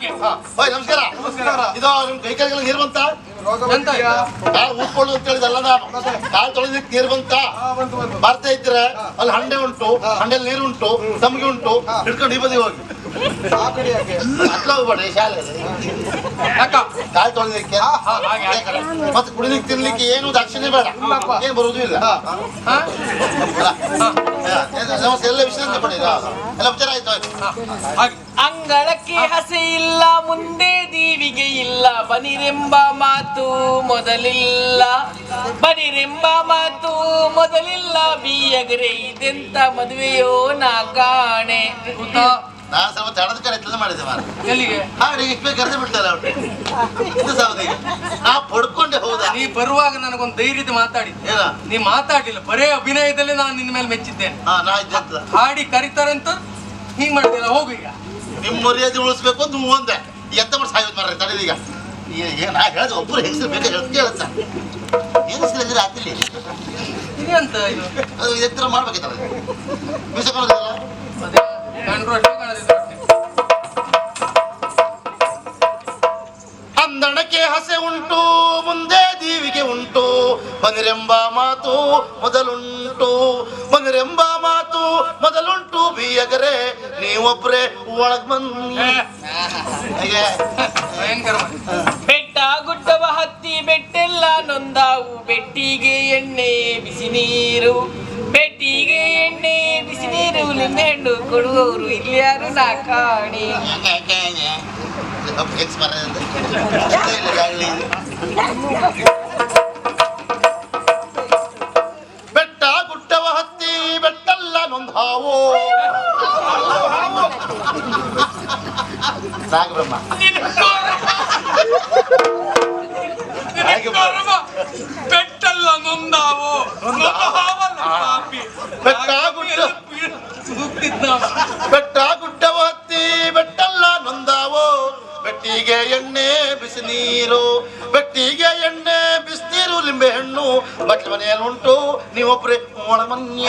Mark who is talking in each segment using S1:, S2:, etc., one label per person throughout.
S1: ಹಾಗೆ.
S2: ಓಯ್ ನಮಸ್ಕಾರ. ಇದು ನಿಮ್ ಕೈ ಕಾಲಿಗೆಲ್ಲ ನೀರು ಬಂತ? ಕಾಲು ಊದ್ಕೊಳ್ಳು ಅಂತ ಹೇಳಿದಲ್ಲ ನಾನು. ಕಾಲು ತೊಳೆದಕ್ಕೆ ನೀರು ಬಂತ? ಬರ್ತಾ ಇದ್ರೆ ಅಲ್ಲಿ ಹಂಡೆ ಉಂಟು, ಹಂಡೆಲ್ಲಿ ನೀರು ಉಂಟು, ತಮ್ಗೆ ಉಂಟು, ಹಿಡ್ಕೊಂಡು ಈ ಬದಿ ಹೋಗಿ. ಅಟ್ಲ ಹೋಗ್ಬೇಡ ಶಾಲೆಯಲ್ಲಿ. ಕಾಲು ತೊಳೆದಕ್ಕೆ ಮತ್ತೆ ಕುಡಿಲಿಕ್ಕೆ ತಿನ್ಲಿಕ್ಕೆ ಏನು ದಕ್ಷಿಣೆ ಬೇಡ, ಏನ್ ಬರುವುದೂ ಇಲ್ಲ. ಎಲ್ಲ ವಿಶ್ರಾಂತಿ ಪಡೆದ ಎಲ್ಲ ಉಪಚಾರ ಆಯ್ತು.
S3: ಅಂಗಳಕ್ಕೆ ಹಸೆ ಇಲ್ಲ, ಮುಂದೆ ದೀವಿಗೆ ಇಲ್ಲ, ಬನಿರೆಂಬ ಮಾತು ಮೊದಲಿಲ್ಲ, ಬನಿರೆಂಬ ಮಾತು ಮೊದಲಿಲ್ಲ, ಬಿಯಗರೆ ಇದೆಂತ ಮದುವೆಯೋ ನಾ ಕಾಣೆ.
S2: ನಾನು ಸ್ವಲ್ಪ ತಡದ ಕರೆ ಮಾಡಿದ್ದೆ ಮಾರ.
S1: ಎಲ್ಲಿಗೆ?
S2: ಹಾಡಿಗೆ ಇಷ್ಟು ಕರೆದು ಬಿಡ್ತಾರೆ ಅವ್ರು. ಇದು ಸೌದಿಗೆ ನಾ ಪಡ್ಕೊಂಡೆ. ಹೌದಾ?
S1: ನೀ ಬರುವಾಗ ನನಗೊಂದು ಧೈರ್ಯದ ಮಾತಾಡಿದ್ದೆ. ನೀ ಮಾತಾಡಿಲ್ಲ, ಬರೇ ಅಭಿನಯದಲ್ಲಿ ನಾನು ನಿನ್ನ ಮೇಲೆ ಮೆಚ್ಚಿದ್ದೇನೆ.
S2: ನಾ ಇದ್ದ
S1: ಹಾಡಿ ಕರಿತಾರಂತ ಹಿಂಗ್ ಮಾಡಿದಿಲ್ಲ. ಹೋಗು ಈಗ.
S2: ನಿಮ್ ಮರ್ಯಾದೆ ಉಳಿಸ್ಬೇಕು ಅಂತ ನೀವು ಒಂದೆ ಎಂತ ಮಾಡಿ ಸಾಯೋದು ಮಾರ್ರೆ. ತಡೀಗ ನಾ ಹೇಳಿದ ಒಬ್ಬರು ಹೆಂಗಸರು ಬೇಕಾ ಹೇಳುತ್ತ ಹೆಂಗಸರು ಅಂದ್ರೆ ಆತಿಲ್ಲಿ
S1: ಇದೆಂತ ಇದು?
S2: ಅದು ಎತ್ತರ ಮಾಡ್ಬೇಕಿತ್ತಲ್ಲ ಬೀಸಕೊಳ್ಳೋದಿಲ್ಲ.
S1: ಅದೇ ಕಂಡ್ರು ಅಷ್ಟೇ ಕಾಣದಿಲ್ಲ.
S2: ಅಂದಣಕ್ಕೆ ಹಸೆ ಉಂಟು, ಮುಂದೆ ದೀವಿಗೆ ಉಂಟು, ಬನಿರೆಂಬ ಮಾತು ಮೊದಲುಂಟು, ಬನಿರೆಂಬ ಮಾತು ಮೊದಲುಂಟು, ಬಿಯಗರೆ ನೀವೊಬ್ರೆ ಒಳಗ್ ಬನ್ನಿ.
S3: ಬೆಟ್ಟ ಗುಡ್ಡವ ಹತ್ತಿ ಬೆಟ್ಟೆಲ್ಲ ನೊಂದಾವು, ಬೆಟ್ಟಿಗೆ ಎಣ್ಣೆ ಬಿಸಿ ನೀರು, ಬೆಟ್ಟಿಗೆ ಎಣ್ಣೆ ಬಿಸಿ ನೀರು, ನಿನ್ನೆಂಡು ಕೊಡುವವರು ಇಲ್ಯಾರು ನಾ ಕಾಣಿ.
S2: ಬೆಟ್ಟ ಗುಡ್ಡವ ಹತ್ತಿ ಬೆಟ್ಟಲ್ಲ ನೊಂದಾವು. ನಾಗಬ್ರಹ್ಮ
S1: ಬೆಟ್ಟಲ್ಲ ನೊಂದಾವು.
S2: ಬೆಟ್ಟ ಗುಡ್ಡವ ಹತ್ತಿ ಬೆಟ್ಟಲ್ಲ ನೊಂದಾವು, ಬೆಟ್ಟಿಗೆ ಎಣ್ಣೆ ಬಿಸಿ ನೀರು, ಬೆಟ್ಟಿಗೆ ಎಣ್ಣೆ ಬಿಸಿನೀರು, ಲಿಂಬೆ ಹಣ್ಣು ಬಟ್ಲ ಮನೆಯಲ್ಲಿ ಉಂಟು, ನೀವೊಬ್ರೆ ಒಳಮನ್ಯ.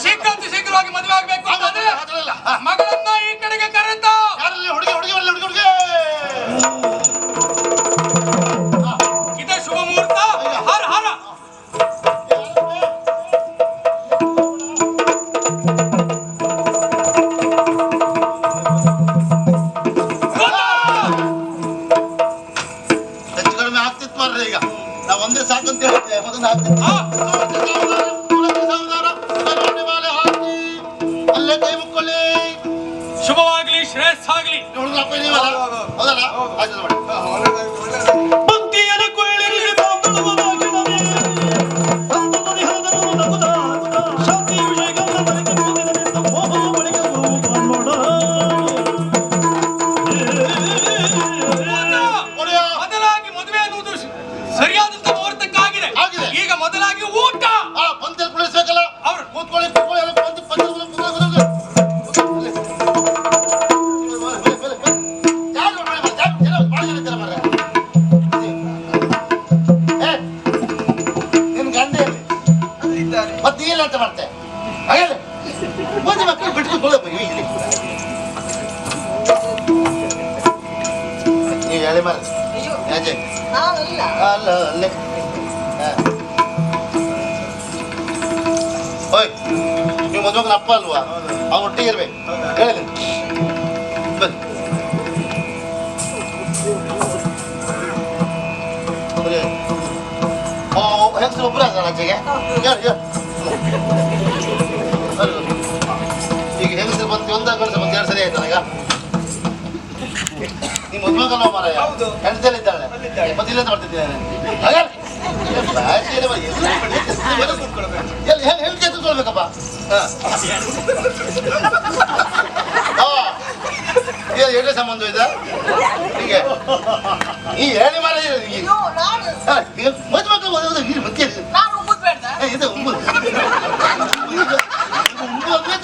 S1: ಶೀಘ್ರವಾಗಿ ಮದುವೆ ಆಗ್ಬೇಕು ಮಗಳನ್ನ ಈ ಕಡೆಗೆ ಕರೆತ.
S2: ಯಾರಲ್ಲಿ ಹುಡುಗಿ ಹುಡುಗಿ ಹುಡುಗಿ ಹುಡುಗಿ
S1: ಇದೇ ಶುಭ ಮುಹೂರ್ತ. ಹರ ಹರ.
S2: ಹೆಚ್ಚು ಕಡಿಮೆ ಆಗ್ತಿತ್ತು ಮಾರ್ರೆ. ಈಗ ನಾವು ಒಂದೇ ಸಾಕಂತ ಹೇಳ್ತೇವೆ, ಮೊದಲು ಆಗ್ತಿತ್ತು. ಅಲ್ಲೇ ಕೈ ಮುಕ್ಕೊಳ್ಳಿ.
S1: ಶುಭವಾಗ್ಲಿ, ಶ್ರೇಷ್ಠ ಆಗ್ಲಿ.
S2: ಹೌದಲ್ಲ? ಆಯ್ತು ಮಾಡಿ.
S1: ಮೊದಲಾಗಿ ಮದುವೆ ಅನ್ನುವುದು ಸರಿಯಾದಂತ ಮುಹೂರ್ತಕ್ಕಾಗಿದೆ. ಈಗ ಮೊದಲಾಗಿ ಊಟ
S2: ಪಂಚಲ್ ಕುಳಿಸ್ಬೇಕಲ್ಲ. ಅವ್ರು ಕೂತ್ಕೊಳ್ಳಿ ಕೂತ್ಕೊಳ್ಳಿ ಎಲ್ಲ ಪಂಚ ನಿನ್ ಗಂಡೆ ಮತ್ತೆ ಇಲ್ಲ ಅಂತ ಮಾಡ್ತೆ ಹಾಗೆ ಮದುವೆ ಮಕ್ಕಳು ಬಿಟ್ಕೊಂಡು ಇಲ್ಲಿ ನೀವು ಹೇಳಿ ಮಾರ ಯಾಕೆ ಅಲ್ಲ ಅಲ್ಲೇ ಓಯ್ ನೀವು ಮದುವೆಗೆ ಅಪ್ಪ ಅಲ್ವಾ? ಅವ್ನು ಒಟ್ಟಿಗೆ ಇರ್ಬೇಕು. ಹೇಳಿ ಬನ್ನಿ. ಹೆಂಗಸರು ಒಬ್ಬರು ಅದ ಆಚೆಗೆ ಈಗ ಹೆಂಗಸರು ಬಂತು ಒಂದ ಗಂಡಸ ಬಂತು 2 ಸರಿ ಆಯ್ತಲ್ಲ. ಈಗ ನಿಮ್ಮ ಮದುವೆಗಲ್ಲ ಮಾರಾಯ ಹೆಂಡತಿಯಲ್ಲಿ ಇದ್ದಾಳೆ ಮದಿಲ್ಲ ಅಂತ ಮಾಡ್ತಿದ್ದೇನೆ. ಹೆಂಡತಿ ಎತ್ಕೊಳ್ಬೇಕಪ್ಪ. ಏನೇ ಸಂಬಂಧ ಇದೆ ಹೀಗೆ ಈ ಹೇಳಿ ಮಾರ ಮದುವೆ ಮತ್ತೆ ಇದು ಉಂಬುದೇ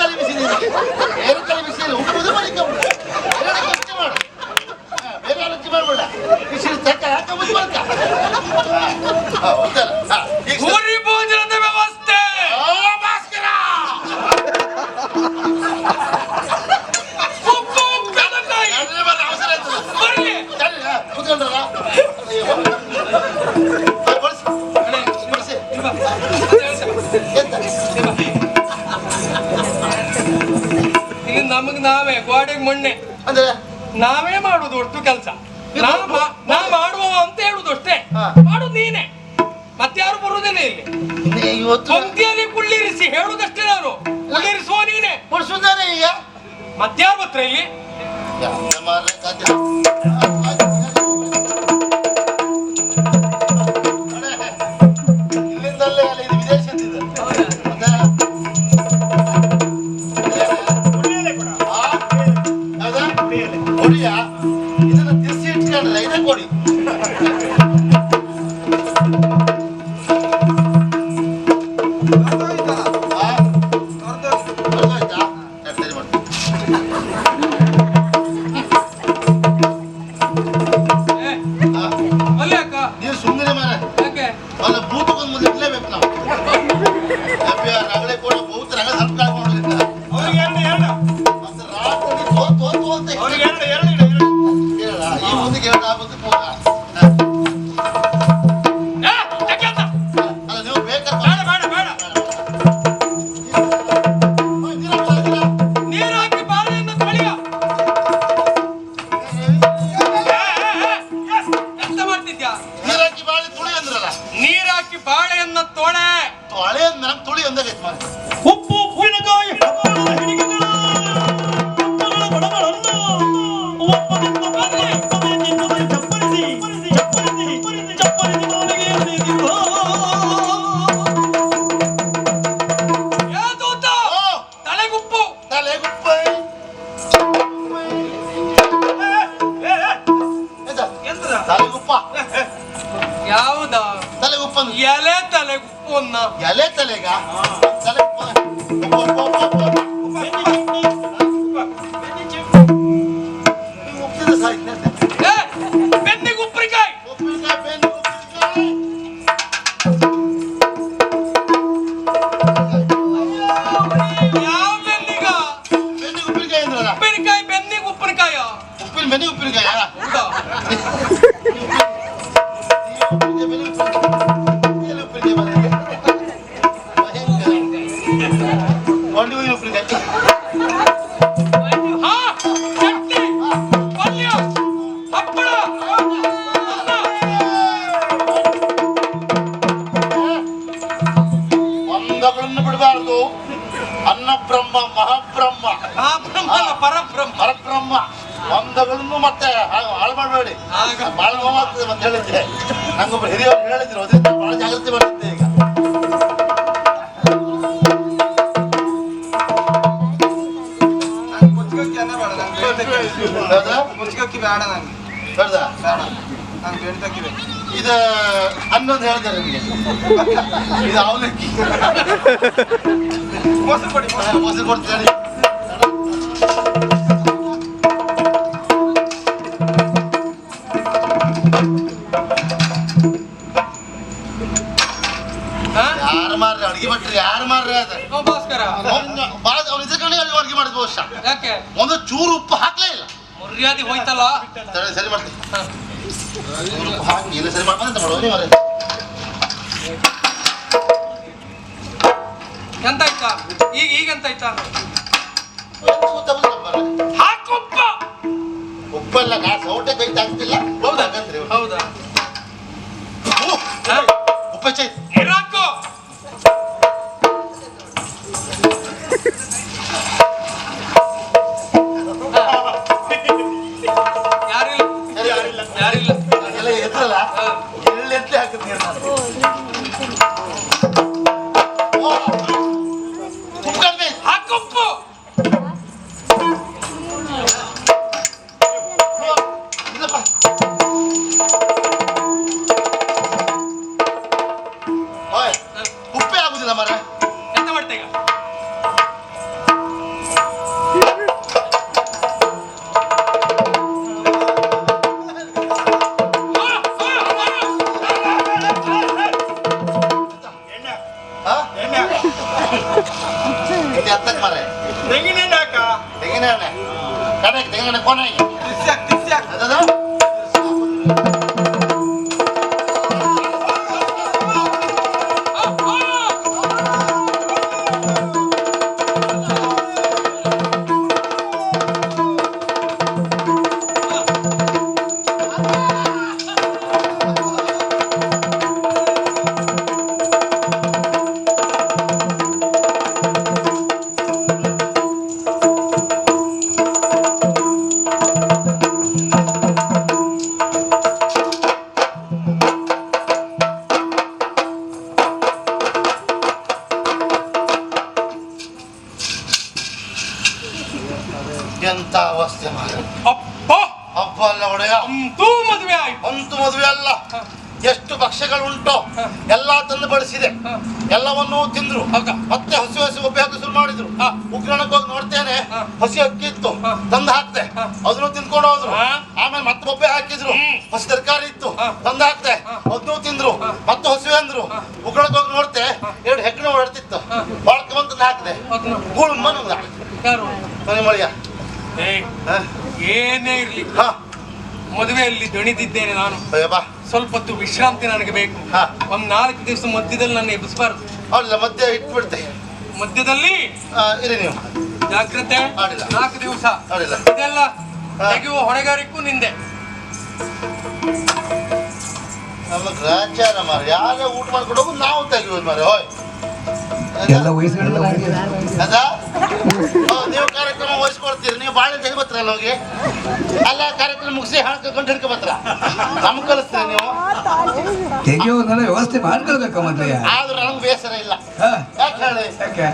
S2: ತಲೆ ಬಿಸಿ ಬೇರೆ ತಲೆ ಬಿಸಿ ಉಂಬುದು ಮಾಡಿಕ ಮಾಡು ಬೇರೆ ಆಲೋಚನೆ ಮಾಡಬೇಡ ಬಿಸಿ ತಕ್ಕ ಯಾಕೆ ಮುದ್ದು ಮಾಡ್ಕ ಭೋಜನದ ವ್ಯವಸ್ಥೆ ಭಾಸ್ಕರ
S1: ಈಗ ನಮಗ್ ನಾವೇ ಗೋಡೆಗೆ ಮೊನ್ನೆ
S2: ಅಂದ್ರೆ
S1: ನಾವೇ ಮಾಡುದು ಒಟ್ಟು ಕೆಲಸ. ನಾ ಮಾಡುವ ಅಂತ ಹೇಳುದು ಅಷ್ಟೇ, ಮಾಡುದು ನೀನೆ, ಮತ್ತಾರು ಬರುವುದಿಲ್ಲ ಇಲ್ಲಿ.
S2: ಇವತ್ತು
S1: ಪಂಕ್ತಿಯಲ್ಲಿ ಕುಳ್ಳಿರಿಸಿ ಹೇಳುದಷ್ಟೇ ನಾನು, ಕುಳ್ಳಿರಿಸುವ ನೀನೆ.
S2: ಕೊಡ್ಸುದಾನೆ ಈಗ
S1: ಮತ್ತಾರು ಬತ್ರ ಇಲ್ಲಿ.
S2: ಇಲ್ಲಿಂದಲ್ಲೇ ಅಲ್ಲ, ಇದು ವಿದೇಶದಿಂದ. ಕೊಡಿಯ ಇದನ್ನ ತಿರ್ಸಿ ಇಟ್ಕೊಂಡ್ರೆ ಇದೇ ಕೊಡಿ. ನೀವು ಸುಮ್ಮನೆ ಮಾರ ಅಲ್ಲ, ಭೂತಕ್ಕೊಂದು ಮುಂದೆ ಇಡ್ಲೇಬೇಕು ನಾವು. ರಗಳೆ ಕೂಡ ಭೂತ ರಗ ಸ್ವಲ್ಪ ಕಳ್ಕೊಂಡಿಲ್ಲ. ಮತ್ತೆ ರಾತ್ರಿ ತೋತು ಅಂತ ಈ ಮುಂದಕ್ಕೆ ಎರಡು ಆಗುತ್ತೆ ಪೂರ. ಅಲ್ಲ ನೀವು ಬೇಕಾದ್ರೆ
S1: ನೀರು ಹಾಕಿ ಬಾಳೆಯನ್ನು ತೊಳೆಯ. ಎಂತ ಮಾಡ್ತಿದ್ಯಾ?
S2: ನೀರು ಹಾಕಿ ಬಾಳೆ ತುಳಿ ಅಂದ್ರಲ್ಲ,
S1: ನೀರ್ ಹಾಕಿ ಬಾಳೆಯನ್ನ ತೊಳೆ.
S2: ತೊಳೆ ಅಂದ್ ನನಗೆ ತುಳಿ ಅಂದಾಗೈತೆ ಮಾರ.
S4: ಉಪ್ಪು ಉಪ್ಪಿನಕಾಯಿ ಹಿಡಿಗೆಗಳು ಬಡಗಳನ್ನು ಒಪ್ಪದಿಂದ ಚಪ್ಪರಿಸಿ ನಾಲಿಗೆ
S1: ಯಾದೂತ ತಲೆಗುಪ್ಪು.
S2: ತಲೆಗುಪ್ಪೈ ತಲೆಗುಪ್ಪ
S1: ಯಾವ್ದ
S2: ತಲೆಗುಪ್ಪ
S1: ಎಲೆ ತಲೆಗುಪ್ಪು ಅನ್ನ.
S2: ಎಲೆ ತಲೆಗ ತಲೆಗುಪ್ಪ ಉಪ್ಪಿದ ಸಾಯ್ತು.
S1: ಬೆನ್ನಿಗೆ ಉಪ್ಪಿನಕಾಯಿ.
S2: ಉಪ್ಪಿನಕಾಯಿ ಬೇನೆ ಉಪ್ಪಿನಕಾಯಿ
S1: ಯಾವ ಬೆನ್ನಿಗ?
S2: ಬೆನ್ನಿಗೆ ಉಪ್ಪಿನಕಾಯಿ ಅಂದ್ರಲ್ಲ,
S1: ಉಪ್ಪಿನಕಾಯಿ ಬೆನ್ನಿಗೆ ಉಪ್ಪಿನಕಾಯ.
S2: ಉಪ್ಪಿನ ಬೆನ್ನಿಗೆ ಉಪ್ಪಿನಕಾಯ
S1: ಹೌದಾ? ಹಾ, ಚಟ್ನಿ, ಪಲ್ಯ, ಹಪ್ಪಳ, ಅನ್ನ.
S2: ಒಂದಗಳನ್ನು ಬಿಡಬಾರ್ದು. ಅನ್ನ ಬ್ರಹ್ಮ ಮಹಾಬ್ರಹ್ಮ
S1: ಮಹಾಬ್ರಹ್ಮನ ಪರಬ್ರಹ್ಮ.
S2: ಪರಬ್ರಹ್ಮ ಒಂದಗಳನ್ನು ಮತ್ತೆ ಹಾಳು ಮಾಡಬೇಡಿ.
S1: ಆಗ
S2: ಬಹಳ ನೋವಾಗ್ತದೆ ಮತ್ತೆ ಹೇಳಿದ್ದೆ. ನಂಗೊಬ್ರು ಹಿರಿಯವರು ಹೇಳಿದ್ರು, ಅದರಿಂದ ಬಹಳ ಜಾಗ್ರತೆ ಬರುತ್ತೆ ಈಗ. ಇದು ಅನ್ನೊಂದು ಹೇಳ್ತಾರೆ ನಿಮಗೆ, ಇದು ಅವಲಕ್ಕಿ ಮೊಸರು ಕೊಡ್ತೀನಿ. ಯಾರು ಮಾರ್ರಿ ಅಡಿಗೆ ಭಟ್ರಿ, ಯಾರು ಮಾರ್ರಿ ಅದ
S1: ಭಾಸ್ಕರ.
S2: ಅವ್ರು ಇದ್ರ ಕಡೆ ಅಡಿಗೆ ಮಾಡಿದ್ ಬಹುಶ.
S1: ಯಾಕೆ
S2: ಒಂದು ಚೂರು ಉಪ್ಪು ಹಾಕ್ಲೇ ಇಲ್ಲ.
S1: ಮರ್ಯಾದೆ ಹೋಯ್ತಲ್ಲ.
S2: ಸರಿ ಮಾಡ್ತೀನಿ. ಉಪ್ಪು ಹಾಕಿ ಇಲ್ಲ ಸರಿ ಮಾಡ್ಬಂತ ಮಾಡುವ ನೀವು.
S1: ಎಂತ ಆಯ್ತಾ ಈಗ ಎಂತ ಆಯ್ತಾ? ಹಾಕುಪ್ಪ.
S2: ಉಪ್ಪೆಲ್ಲ ನಾ ಸೌಟೆ ಕೈ ತಾಗ್ತಿಲ್ಲ. ಹೌದಾ?
S1: ಹೌದಾ?
S2: ಉಪ್ಪೆ ಚೈ
S1: ಇರಾಕು. ಯಾರಿಲ್ಲ
S2: ಎಲ್ಲ ಎತ್ತಲ್ಲ ಎಳ್ಳು ಎತ್ತಲೆ ಹಾಕಿದ್ ನೀರು ನಾನು. ಉಪ್ಪು ಕಡಿಮೆ
S1: ಹಾಕುಪ್ಪು.
S2: ಇಲ್ಲಪ್ಪ. ಓಯ್, ಉಪ್ಪೇ ಆಗುದಿಲ್ಲ ಮರ.
S1: ಎಂತ ಮಾಡ್ತೇಗ?
S2: ಇಲ್ಲಿ ಹತ್ತಕ್ಕೆ ಮರ
S4: ತೆಂಗಿನೆಣ್ಣೆ ಹಾಕ.
S2: ತೆಂಗಿನ ಎಣ್ಣೆ ಕಡೆಗೆ ತೆಂಗಿನ ಎಣ್ಣೆ ಕೊನೆಗೆ ಅದದ? ಎಂತ ಅವಸ್ಥೆ ಮಾರ.
S1: ಅಪ್ಪ
S2: ಹಬ್ಬ ಅಲ್ಲ ಒಡೆಯ,
S1: ಅಂತೂ ಮದುವೆ ಆಯ್ತು.
S2: ಅಂತೂ ಮದುವೆ ಅಲ್ಲ. ಎಷ್ಟು ಭಕ್ಷ್ಯಗಳುಂಟು ಎಲ್ಲ ತಂದು ಬಡಿಸಿದೆ, ಎಲ್ಲವನ್ನೂ ತಿಂದ್ರು. ಮತ್ತೆ ಹಸಿ ಹಸಿ ಒಬ್ಬೆ ಹಾಕಿ ಶುರು ಮಾಡಿದ್ರು. ಉಗ್ರಾಣಕ್ಕೆ ಹೋಗಿ ನೋಡ್ತೇನೆ, ಹಸಿ ಅಕ್ಕಿ ಇತ್ತು, ತಂದು ಹಾಕ್ತೆ, ಅದನ್ನು ತಿನ್ಕೊಂಡು ಹೋದ್ರು. ಆಮೇಲೆ ಮತ್ತೆ ಒಬ್ಬೆ ಹಾಕಿದ್ರು, ಹಸಿ ತರಕಾರಿ ಇತ್ತು, ತಂದು ಹಾಕ್ತೆ, ಅದನ್ನೂ ತಿಂದ್ರು. ಮತ್ತೆ ಹಸಿವೆ ಅಂದ್ರು. ಉಗ್ರಾಣಕ್ಕೆ ಹೋಗಿ ನೋಡ್ತೆ, 2 ಹೆಗ್ಗಣ ಓಡಾಡ್ತಿತ್ತು, ಬಾಳ್ಕ ಬಂದು ಹಾಕಿದೆ, ಗೂಳು ಮನಂದ
S1: ಯಾರು
S2: ಮನೆ ಮಳಿಯ.
S1: ಏನೇ ಇರ್ಲಿ, ಮದುವೆಯಲ್ಲಿ ದಣಿದಿದ್ದೇನೆ ನಾನು.
S2: ಬಾ,
S1: ಸ್ವಲ್ಪ ಹೊತ್ತು ವಿಶ್ರಾಂತಿ ನನಗೆ ಬೇಕು. ಒಂದ್ 4 ದಿವಸ ಮಧ್ಯದಲ್ಲಿ ನನ್ನ ಎಬ್ಬಿಸಬಾರ್ದು.
S2: ಅವಳಿಲ್ಲ ಮಧ್ಯೆ ಇಟ್ಬಿಡ್ತೆ.
S1: ಮಧ್ಯದಲ್ಲಿ
S2: ಇರಿ ನೀವು,
S1: ಜಾಗ್ರತೆ.
S2: ಆಡಿಲ್ಲ.
S1: 4 ದಿವಸ
S2: ಆಡಿಲ್ಲ.
S1: ಇದೆಲ್ಲ ತೆಗೆಯುವ ಹೊಣೆಗಾರಿಕೆಗೂ ನಿಂದೆ.
S2: ನಮ್ಮ ಗ್ರಾಚಾರ ಮಾರ, ಯಾರೇ ಊಟ ಮಾಡ್ಕೊಂಡು ಹೋಗುದು ನಾವು ತೆಗಿಯೋದು ಮಾರ. ಹೋಯ್
S5: ಎಲ್ಲ ವಯಸ್ಸುಗಳೆಲ್ಲ
S2: ಅದ ನೀವು ಕಾರ್ಯಕ್ರಮ ವಹಿಸ್ಕೊಡ್ತೀರಿ, ನೀವು ಬಾಳೆ ತೆಗಿ ಬತ್ರಲ್ಲ ಹೋಗಿ. ಅಲ್ಲ ಕಾರ್ಯಕ್ರಮ ಮುಗಿಸಿ ಹಾಕೊಂಡು ಹಿಡ್ಕೊ ಬತ್ರ, ನಮ್ಗೆ ಕಲಿಸ್ತೀರಿ ನೀವು.
S5: ತೆಗೆಯೋದೆಲ್ಲ ವ್ಯವಸ್ಥೆ ಮಾಡ್ಕೊಳ್ಬೇಕ ಮತ್ತೆ.
S2: ಆದ್ರೂ ನಮ್ಗೆ ಬೇಸರ ಇಲ್ಲ.
S5: ಹಾ,
S2: ಯಾಕೆ ಹೇಳಿ?
S5: ಯಾಕೆ?